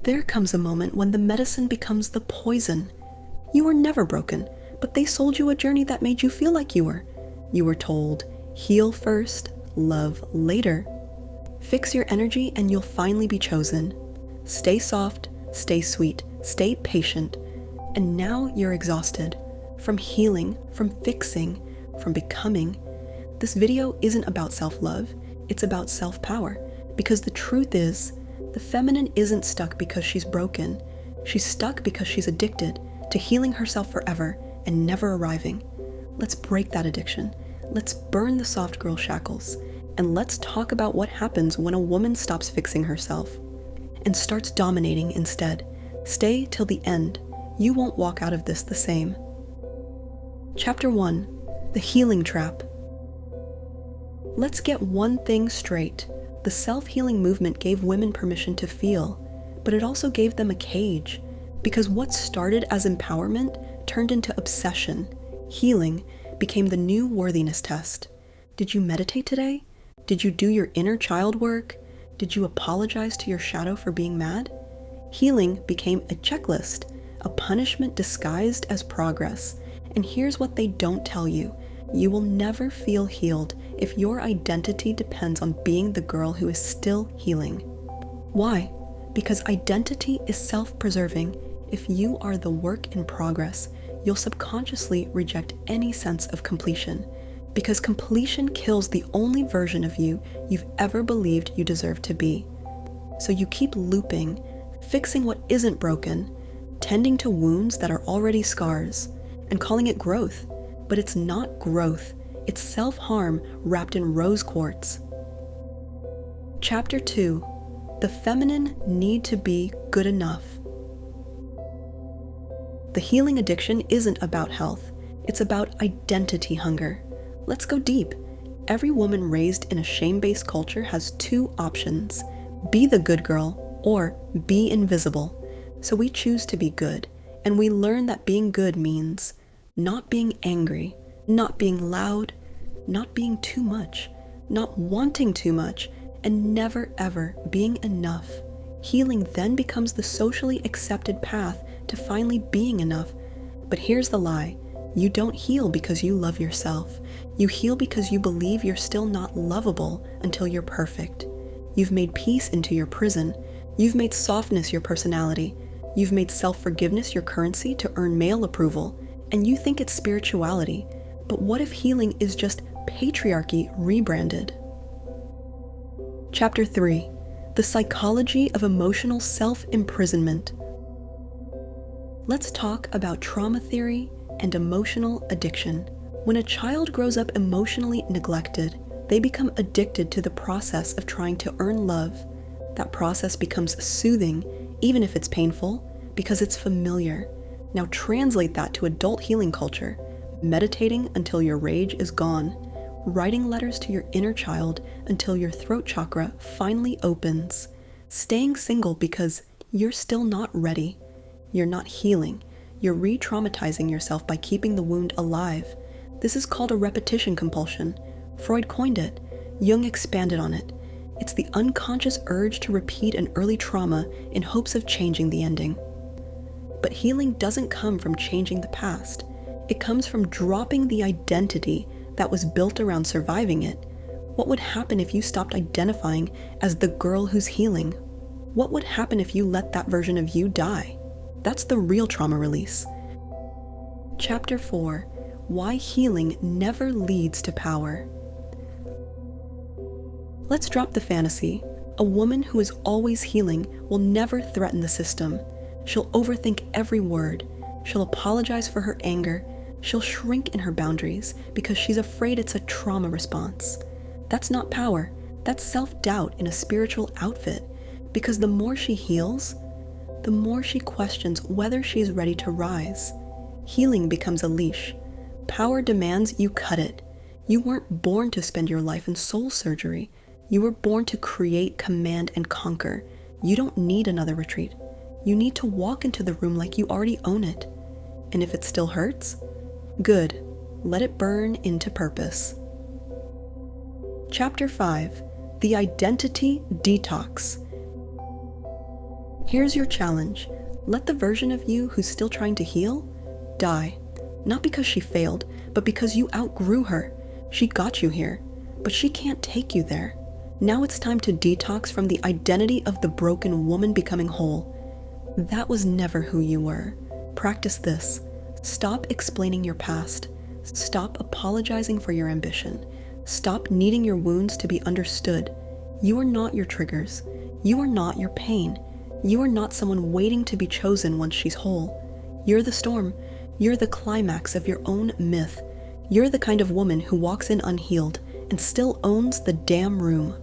There comes a moment when the medicine becomes the poison. You were never broken, but they sold you a journey that made you feel like you were. You were told, heal first, love later. Fix your energy and you'll finally be chosen. Stay soft, stay sweet, stay patient. And now you're exhausted. From healing, from fixing, from becoming. This video isn't about self-love, it's about self-power. Because the truth is, the feminine isn't stuck because she's broken. She's stuck because she's addicted to healing herself forever and never arriving. Let's break that addiction. Let's burn the soft girl shackles. And let's talk about what happens when a woman stops fixing herself and starts dominating instead. Stay till the end. You won't walk out of this the same. Chapter 1. The Healing Trap. Let's get one thing straight. The self-healing movement gave women permission to feel, but it also gave them a cage, because what started as empowerment turned into obsession. Healing became the new worthiness test. Did you meditate today? Did you do your inner child work? Did you apologize to your shadow for being mad? Healing became a checklist, a punishment disguised as progress. And here's what they don't tell you. You will never feel healed if your identity depends on being the girl who is still healing. Why? Because identity is self-preserving. If you are the work in progress, you'll subconsciously reject any sense of completion. Because completion kills the only version of you you've ever believed you deserve to be. So you keep looping, fixing what isn't broken, tending to wounds that are already scars, and calling it growth. But it's not growth, it's self-harm wrapped in rose quartz. Chapter 2. The feminine need to be good enough. The healing addiction isn't about health, it's about identity hunger. Let's go deep. Every woman raised in a shame-based culture has two options: be the good girl or be invisible. So we choose to be good, and we learn that being good means not being angry, not being loud, not being too much, not wanting too much, and never ever being enough. Healing then becomes the socially accepted path to finally being enough. But here's the lie. You don't heal because you love yourself. You heal because you believe you're still not lovable until you're perfect. You've made peace into your prison. You've made softness your personality. You've made self-forgiveness your currency to earn male approval. And you think it's spirituality. But what if healing is just patriarchy rebranded? Chapter 3. The Psychology of Emotional Self-Imprisonment. Let's talk about trauma theory and emotional addiction. When a child grows up emotionally neglected, they become addicted to the process of trying to earn love. That process becomes soothing, even if it's painful, because it's familiar. Now translate that to adult healing culture. Meditating until your rage is gone. Writing letters to your inner child until your throat chakra finally opens. Staying single because you're still not ready. You're not healing. You're re-traumatizing yourself by keeping the wound alive. This is called a repetition compulsion. Freud coined it. Jung expanded on it. It's the unconscious urge to repeat an early trauma in hopes of changing the ending. But healing doesn't come from changing the past. It comes from dropping the identity that was built around surviving it. What would happen if you stopped identifying as the girl who's healing? What would happen if you let that version of you die? That's the real trauma release. Chapter 4. Why healing never leads to power. Let's drop the fantasy. A woman who is always healing will never threaten the system. She'll overthink every word. She'll apologize for her anger. She'll shrink in her boundaries because she's afraid it's a trauma response. That's not power. That's self-doubt in a spiritual outfit. Because the more she heals, the more she questions whether she's ready to rise. Healing becomes a leash. Power demands you cut it. You weren't born to spend your life in soul surgery. You were born to create, command, and conquer. You don't need another retreat. You need to walk into the room like you already own it. And if it still hurts, good. Let it burn into purpose. Chapter 5. The Identity Detox. Here's your challenge. Let the version of you who's still trying to heal die. Not because she failed, but because you outgrew her. She got you here, but she can't take you there. Now it's time to detox from the identity of the broken woman becoming whole. That was never who you were. Practice this. Stop explaining your past. Stop apologizing for your ambition. Stop needing your wounds to be understood. You are not your triggers. You are not your pain. You are not someone waiting to be chosen once she's whole. You're the storm. You're the climax of your own myth. You're the kind of woman who walks in unhealed and still owns the damn room.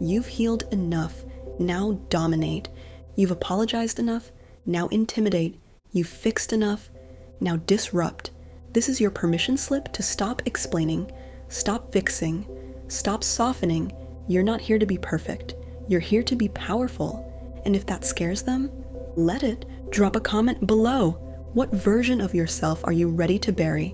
You've healed enough. Now dominate. You've apologized enough. Now intimidate. You've fixed enough. Now disrupt. This is your permission slip to stop explaining, stop fixing, stop softening. You're not here to be perfect. You're here to be powerful. And if that scares them, let it. Drop a comment below. What version of yourself are you ready to bury?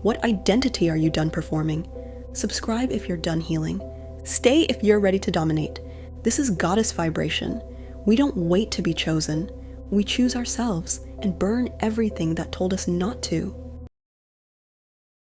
What identity are you done performing? Subscribe if you're done healing. Stay if you're ready to dominate. This is goddess vibration. We don't wait to be chosen. We choose ourselves and burn everything that told us not to.